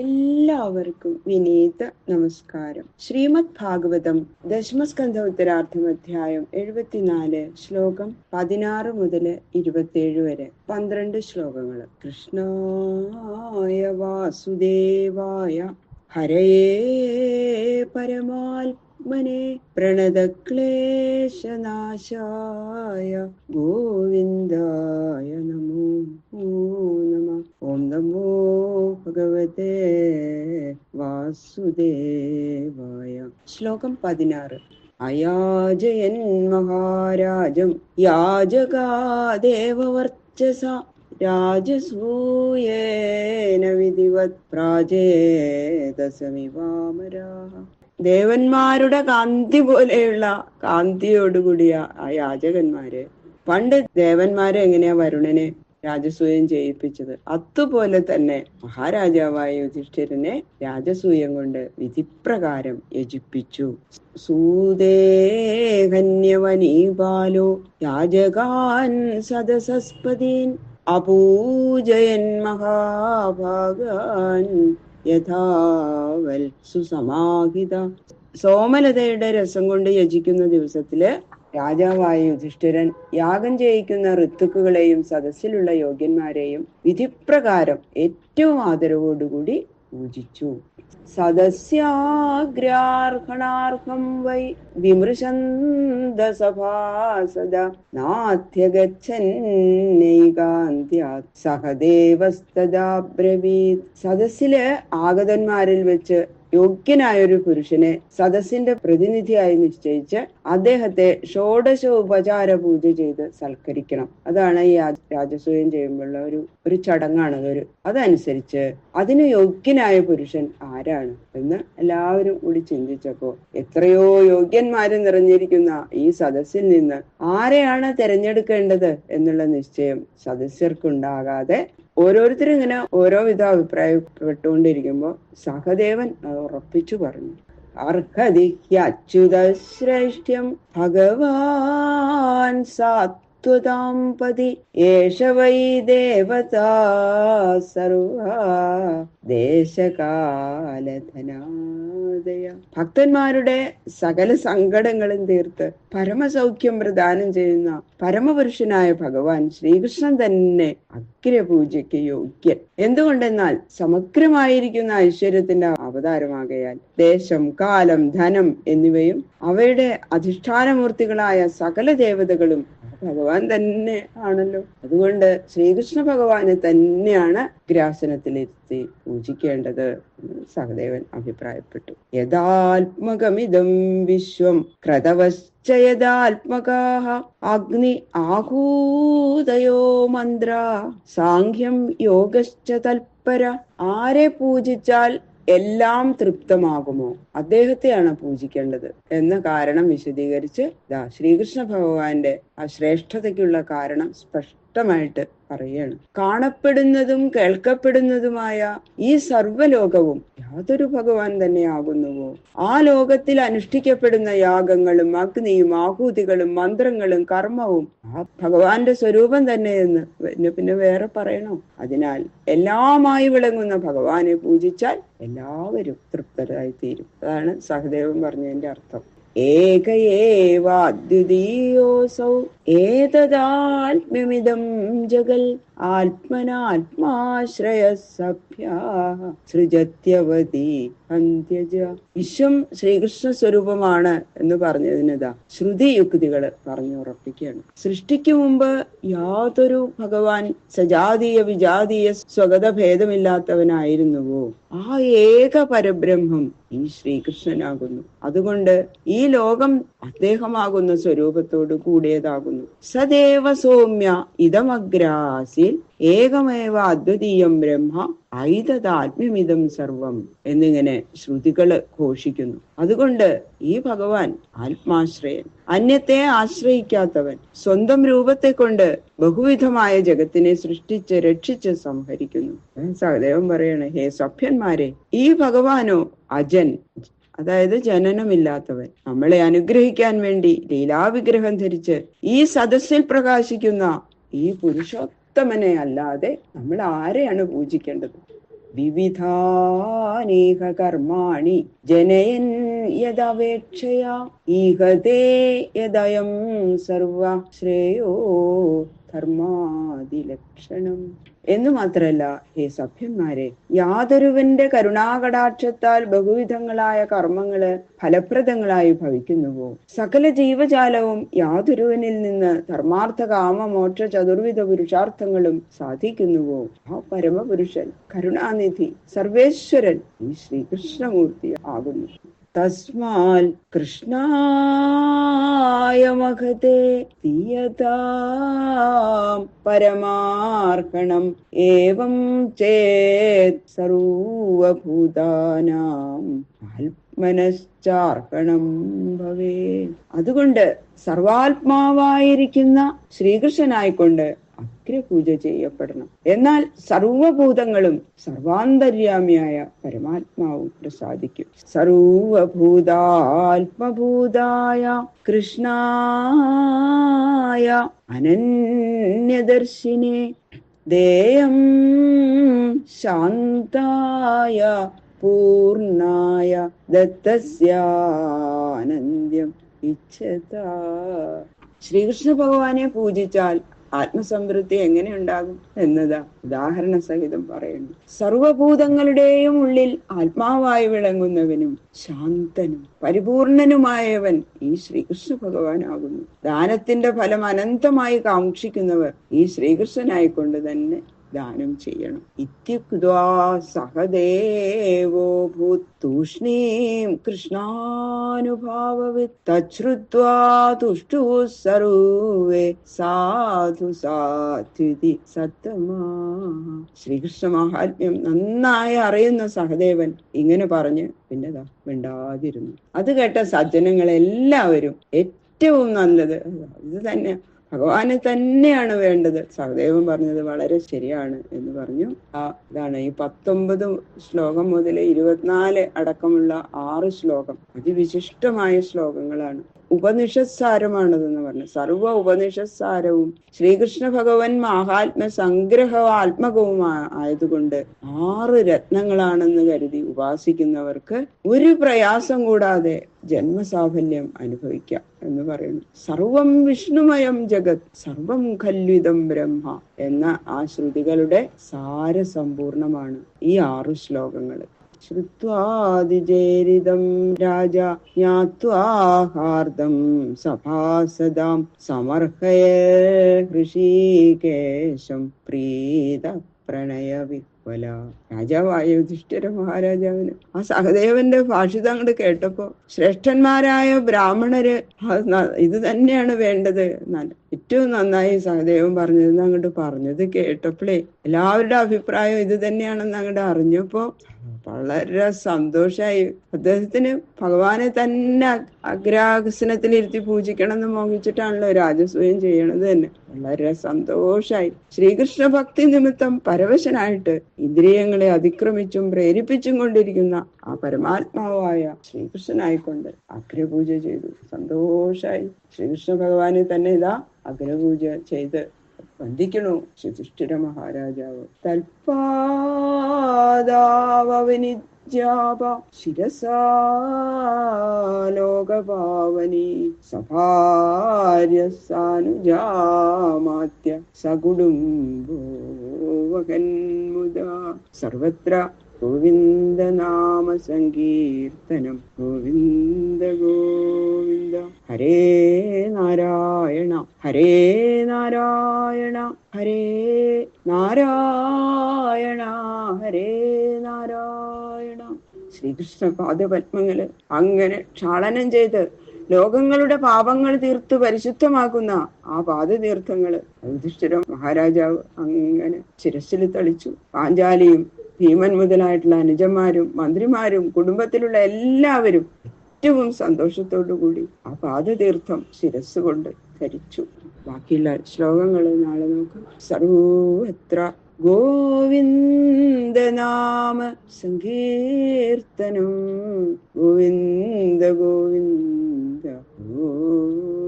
എല്ലാവർക്കും വിനീത നമസ്കാരം. ശ്രീമദ് ഭാഗവതം ദശമസ്കന്ധ ഉത്തരാർത്ഥം അധ്യായം 74 ശ്ലോകം 16 മുതൽ 27 വരെ 12 ശ്ലോകങ്ങൾ. കൃഷ്ണായ വാസുദേവായ ഹരയേ പരമാത്മനെ പ്രണതക്ലേശനാശായ ഗോവിന്ദായ നമോ നമഃ. ഓം നമോ ഭഗവതേ വാസുദേവായ. ശ്ലോകം 16. അയാജയൻ മഹാരാജം യാജകാദേവവർച്ചസ രാജസൂയേന വിധിവത് പ്രാചേതസമിവാമരാഃ. ദേവന്മാരുടെ കാന്തി പോലെയുള്ള കാന്തിയോടുകൂടിയ ആ യാചകന്മാര് പണ്ട് ദേവന്മാരെ എങ്ങനെയാ വരുണനെ രാജസൂയം ചെയ്യിപ്പിച്ചത്, അതുപോലെ തന്നെ മഹാരാജാവായ യുധിഷ്ഠിരനെ രാജസൂയം കൊണ്ട് വിധിപ്രകാരം യജിപ്പിച്ചു. സൂദേഹന്യവനീപാലോ യാജകാൻ സദസസ്പതീൻ അപൂജയൻ മഹാഭാഗാൻ യഥാവൽ സുസമാഹിത. സോമലതയുടെ രസം കൊണ്ട് യജിക്കുന്ന ദിവസത്തില് രാജാവായ യുധിഷ്ഠിരൻ യാഗം ചെയ്യിക്കുന്ന ഋത്തുക്കുകളെയും സദസ്സിലുള്ള യോഗ്യന്മാരെയും വിധിപ്രകാരം ഏറ്റവും ആദരവോടുകൂടി പൂജിച്ചു. സദസ്യാഗ്രാർഹണാർഹം വൈ വിമൃശന്ത സഭാസദ നാഥ്യഗച്ഛന്നൈകാന്ത്യാത് സഹദേവസ്തദാ ബ്രവീത്. സദസ്സിലെ ആഗതന്മാരിൽ വെച്ച് യോഗ്യനായൊരു പുരുഷനെ സദസ്സിന്റെ പ്രതിനിധിയായി നിശ്ചയിച്ച് അദ്ദേഹത്തെ ഷോഡശോപചാര പൂജ ചെയ്ത് സൽക്കരിക്കണം. അതാണ് ഈ രാജസൂയം ചെയ്യുമ്പോഴുള്ള ഒരു ചടങ്ങാണ്. അതനുസരിച്ച് അതിന് യോഗ്യനായ പുരുഷൻ ആരാണ് എന്ന് എല്ലാവരും കൂടി ചിന്തിച്ചപ്പോ എത്രയോ യോഗ്യന്മാര് നിറഞ്ഞിരിക്കുന്ന ഈ സദസ്സിൽ നിന്ന് ആരെയാണ് തെരഞ്ഞെടുക്കേണ്ടത് എന്നുള്ള നിശ്ചയം സദസ്യർക്കുണ്ടാകാതെ ഓരോരുത്തരും ഇങ്ങനെ ഓരോ വിധ അഭിപ്രായപ്പെട്ടുകൊണ്ടിരിക്കുമ്പോ സഹദേവൻ ഉറപ്പിച്ചു പറഞ്ഞു. അർഹതി അച്യുത ശ്രേഷ്ഠ്യം ഭഗവാൻ സാത്വതാം പതി ഏഷ വൈ ദേവതാ സർവ ദേശകാലധനാദയ. ഭക്തന്മാരുടെ സകല സങ്കടങ്ങളും തീർത്ത് പരമസൗഖ്യം പ്രദാനം ചെയ്യുന്ന പരമപുരുഷനായ ഭഗവാൻ ശ്രീകൃഷ്ണൻ തന്നെ അഗ്രപൂജയ്ക്ക് യോഗ്യൻ. എന്തുകൊണ്ടെന്നാൽ സമഗ്രമായിരിക്കുന്ന ഐശ്വര്യത്തിന്റെ അവതാരമാകയാൽ ദേശം, കാലം, ധനം എന്നിവയും അവയുടെ അധിഷ്ഠാനമൂർത്തികളായ സകല ദേവതകളും ഭഗവാൻ തന്നെ ആണല്ലോ. അതുകൊണ്ട് ശ്രീകൃഷ്ണ ഭഗവാനെ തന്നെയാണ് ഗ്രാസനത്തിലിരുത്തി പൂജിക്കേണ്ടത് എന്ന് സഹദേവൻ അഭിപ്രായപ്പെട്ടു. യഥാത്മകമിദം വിശ്വം ക്രതവശ്ചയദാത്മകാഃ അഗ്നി ആഹൂതയോ മന്ത്ര സാഖ്യം യോഗശ്ച തൽപര. ആരെ പൂജിച്ചാൽ എല്ലാം തൃപ്തമാകുമോ അദ്ദേഹത്തെയാണ് പൂജിക്കേണ്ടത് എന്ന കാരണം വിശദീകരിച്ച് ശ്രീകൃഷ്ണ ഭഗവാന്റെ ആ ശ്രേഷ്ഠതയ്ക്കുള്ള കാരണം സ്പഷ്ടമായിട്ട് പറയുകയാണ്. കാണപ്പെടുന്നതും കേൾക്കപ്പെടുന്നതുമായ ഈ സർവ്വലോകവും യാതൊരു ഭഗവാൻ തന്നെയാകുന്നുവോ ആ ലോകത്തിൽ അനുഷ്ഠിക്കപ്പെടുന്ന യാഗങ്ങളും അഗ്നിയും ആഹൂതികളും മന്ത്രങ്ങളും കർമ്മവും ആ ഭഗവാന്റെ സ്വരൂപം തന്നെയെന്ന് പിന്നെ വേറെ പറയണോ? അതിനാൽ എല്ലാമായി വിളങ്ങുന്ന ഭഗവാനെ പൂജിച്ചാൽ എല്ലാവരും തൃപ്തരായി തീരും. അതാണ് സഹദേവൻ പറഞ്ഞതിന്റെ അർത്ഥം. ഏക ഏവാദ്വിതീയോസൗ ഏതദാത്മ്യമിദം ജഗൽ ആത്മനാത്മാശ്രയസഭ്യാഃ സൃജത്യവതി അന്ത്യജ. വിശ്വം ശ്രീകൃഷ്ണ സ്വരൂപമാണ് എന്ന് പറഞ്ഞതിനതാ ശ്രുതി യുക്തികള് പറഞ്ഞുറപ്പിക്കുകയാണ്. സൃഷ്ടിക്കു മുമ്പ് യാതൊരു ഭഗവാൻ സജാതീയ വിജാതീയ സ്വഗത ഭേദമില്ലാത്തവനായിരുന്നുവോ ആ ഏക പരബ്രഹ്മം ഈ ശ്രീകൃഷ്ണനാകുന്നു. അതുകൊണ്ട് ഈ ലോകം അദ്ദേഹമാകുന്ന സ്വരൂപത്തോട് കൂടിയതാകുന്നു. സദേവ സൗമ്യ ഇതമഗ്രാസിൽ ഏകമേവ അദ്വിതീയം ബ്രഹ്മ ഐതദാത്മ്യമിതം സർവം എന്നിങ്ങനെ ശ്രുതികള് ഘോഷിക്കുന്നു. അതുകൊണ്ട് ഈ ഭഗവാൻ ആത്മാശ്രയൻ, അന്യത്തെ ആശ്രയിക്കാത്തവൻ, സ്വന്തം രൂപത്തെ കൊണ്ട് ബഹുവിധമായ ജഗത്തിനെ സൃഷ്ടിച്ച് രക്ഷിച്ച് സംഹരിക്കുന്നു. സഹദേവൻ പറയണേ, ഹേ സഭ്യന്മാരെ, ഈ ഭഗവാനോ അജൻ, അതായത് ജനനമില്ലാത്തവൻ, നമ്മളെ അനുഗ്രഹിക്കാൻ വേണ്ടി ലീലാവിഗ്രഹം ധരിച്ച് ഈ സദസ്സിൽ പ്രകാശിക്കുന്ന ഈ പുരുഷോത്തമനെ അല്ലാതെ നമ്മൾ ആരെയാണ് പൂജിക്കേണ്ടത്? വിവിധാനേക കർമാണി ജനയൻ യദപേക്ഷയാ ഈഹതേ യദയം സർവ ശ്രേയോ ധർമാദിലക്ഷണം. എന്നു മാത്രല്ല, ഹേ സഭ്യന്മാരെ, യാതൊരുവന്റെ കരുണാകടാക്ഷത്താൽ ബഹുവിധങ്ങളായ കർമ്മങ്ങള് ഫലപ്രദങ്ങളായി ഭവിക്കുന്നുവോ, സകല ജീവജാലവും യാതൊരുവനിൽ നിന്ന് ധർമാർത്ഥ കാമ മോക്ഷ ചതുർവിധ പുരുഷാർത്ഥങ്ങളും സാധിക്കുന്നുവോ, ആ പരമപുരുഷൻ കരുണാനിധി സർവേശ്വരൻ ഈ ശ്രീകൃഷ്ണമൂർത്തി ആകുന്നു. തസ്മാൽ കൃഷ്ണായ മഹതേ തീയതാം പരമാർപ്പണം ഏവം ചേത് സർവഭൂതാനാം ആത്മനശ്ചാർപ്പണം ഭവേ. അതുകൊണ്ട് സർവാത്മാവായിരിക്കുന്ന ശ്രീകൃഷ്ണനായിക്കൊണ്ട് അഗ്രപൂജ ചെയ്യപ്പെടണം. എന്നാൽ സർവഭൂതങ്ങളും സർവാന്തര്യാമിയായ പരമാത്മാവും പ്രസാദിക്കും. സർവഭൂതാത്മഭൂതായ കൃഷ്ണായ അനന്യദർശിനേ ദേയം ശാന്തായ പൂർണ്ണായ ദത്തസ്യാനന്ദ്യം ഇച്ഛത. ശ്രീകൃഷ്ണ ഭഗവാനെ പൂജിച്ചാൽ ആത്മസംതൃപ്തി എങ്ങനെ ഉണ്ടാകും എന്നതാ ഉദാഹരണ സഹിതം പറയുന്നു. സർവഭൂതങ്ങളുടെയും ഉള്ളിൽ ആത്മാവായി വിളങ്ങുന്നവനും ശാന്തനും പരിപൂർണനുമായവൻ ഈ ശ്രീകൃഷ്ണ ഭഗവാനാകുന്നു. ദാനത്തിന്റെ ഫലം അനന്തമായി കാക്ഷിക്കുന്നവർ ഈ ശ്രീകൃഷ്ണനായിക്കൊണ്ട് തന്നെ ദാനം ചെയ്യണം. ഇത്യുക്ത്വാ സഹദേവോ ഭൂത് തൂഷ്ണീം കൃഷ്ണാനുഭാവവിത് തച്ഛ്രുത്വാ തുഷ്ടുഃ സർവേ സാധു സാധ്വിതി സത്തമാ. ശ്രീകൃഷ്ണ മഹാത്മ്യം നന്നായി അറിയുന്ന സഹദേവൻ ഇങ്ങനെ പറഞ്ഞ് പിന്നെതാ മിണ്ടാതിരുന്നു. അത് കേട്ട സജ്ജനങ്ങളെല്ലാവരും ഏറ്റവും നല്ലത് ഇത് തന്നെ, ഭഗവാനെ തന്നെയാണ് വേണ്ടത്, സഹദേവൻ പറഞ്ഞത് വളരെ ശരിയാണ് എന്ന് പറഞ്ഞു. ഇതാണ് ഈ 19 ശ്ലോകം മുതൽ 24 അടക്കമുള്ള 6 ശ്ലോകം അതിവിശിഷ്ടമായ ശ്ലോകങ്ങളാണ്. ഉപനിഷത്സാരമാണതെന്ന് പറഞ്ഞു. സർവ ഉപനിഷത്സാരവും ശ്രീകൃഷ്ണ ഭഗവൻ മഹാത്മ സംഗ്രഹാത്മകവും ആയതുകൊണ്ട് 6 രത്നങ്ങളാണെന്ന് കരുതി ഉപാസിക്കുന്നവർക്ക് ഒരു പ്രയാസം കൂടാതെ ജന്മസാഫല്യം അനുഭവിക്കാം എന്ന് പറയുന്നു. സർവം വിഷ്ണുമയം ജഗത് സർവം ഖല്വിദം ബ്രഹ്മ എന്ന ആ ശ്രുതികളുടെ സാരസമ്പൂർണമാണ് ഈ 6 ശ്ലോകങ്ങൾ. ശ്രുത്വാദിജേരിതം രാജ ജ്ഞാത്വാഹാർദം സഭാസദാം സമർഹയ ഋഷികേശം പ്രീത പ്രണയ വിഹ്വല. രാജാവായ യുധിഷ്ഠിര മഹാരാജാവിന് ആ സഹദേവന്റെ ഭാഷിതം അങ്ങോട്ട് കേട്ടപ്പോ ശ്രേഷ്ഠന്മാരായ ബ്രാഹ്മണര് ഇത് തന്നെയാണ് വേണ്ടത്, ഏറ്റവും നന്നായി സഹദേവൻ പറഞ്ഞതെന്ന് അങ്ങോട്ട് പറഞ്ഞത് കേട്ടപ്പോഴേ എല്ലാവരുടെ അഭിപ്രായം ഇത് തന്നെയാണെന്ന് അങ്ങോട്ട് അറിഞ്ഞപ്പോ വളരെ സന്തോഷായി. അദ്ദേഹത്തിന് ഭഗവാനെ തന്നെ അഗ്രാസനത്തിലിരുത്തി പൂജിക്കണം എന്ന് മോഹിച്ചിട്ടാണല്ലോ രാജസൂയം ചെയ്യണത് തന്നെ. വളരെ സന്തോഷായി. ശ്രീകൃഷ്ണ ഭക്തി നിമിത്തം പരവശനായിട്ട് ഇന്ദ്രിയങ്ങളെ അതിക്രമിച്ചും പ്രേരിപ്പിച്ചും കൊണ്ടിരിക്കുന്ന ആ പരമാത്മാവായ ശ്രീകൃഷ്ണനായിക്കൊണ്ട് അഗ്രപൂജ ചെയ്തു. സന്തോഷായി. ശ്രീകൃഷ്ണ ഭഗവാനെ തന്നെ ഇതാ അഗ്രപൂജ ചെയ്ത് വന്ദിക്കണു യുധിഷ്ഠിര മഹാരാജാവ്. തൽപാദാവനിജ്യാപ ശിരസാ ലോകപാവനി സഭാര്യസാനുജാമാത്യ സകുടുംബോ വഹന്മുദാ സർവത്ര ഗോവിന്ദ നാമ സങ്കീർത്തനം ഗോവിന്ദ ഗോവിന്ദ. ഹരേ നാരായണ ഹരേ നാരായണ ഹരേ നാരായണ ഹരേ നാരായണ. ശ്രീകൃഷ്ണ പാദപത്മങ്ങള് അങ്ങനെ ക്ഷാളനം ചെയ്ത് ലോകങ്ങളുടെ പാപങ്ങൾ തീർത്ത് പരിശുദ്ധമാക്കുന്ന ആ പാദതീർത്ഥങ്ങള് യുധിഷ്ഠിര മഹാരാജാവ് അങ്ങനെ ശിരസ്സിൽ തളിച്ചു. പാഞ്ചാലിയും ഭീമൻ മുതലായിട്ടുള്ള അനുജന്മാരും മന്ത്രിമാരും കുടുംബത്തിലുള്ള എല്ലാവരും ഏറ്റവും സന്തോഷത്തോടു കൂടി ആ പാദതീർത്ഥം ശിരസ് കൊണ്ട് ധരിച്ചു. ബാക്കിയുള്ള ശ്ലോകങ്ങൾ നാളെ നോക്കാം. സർവത്ര ഗോവിന്ദ നാമ സങ്കീർത്തനം ഗോവിന്ദ ഗോവിന്ദ ഗോവിന്ദ.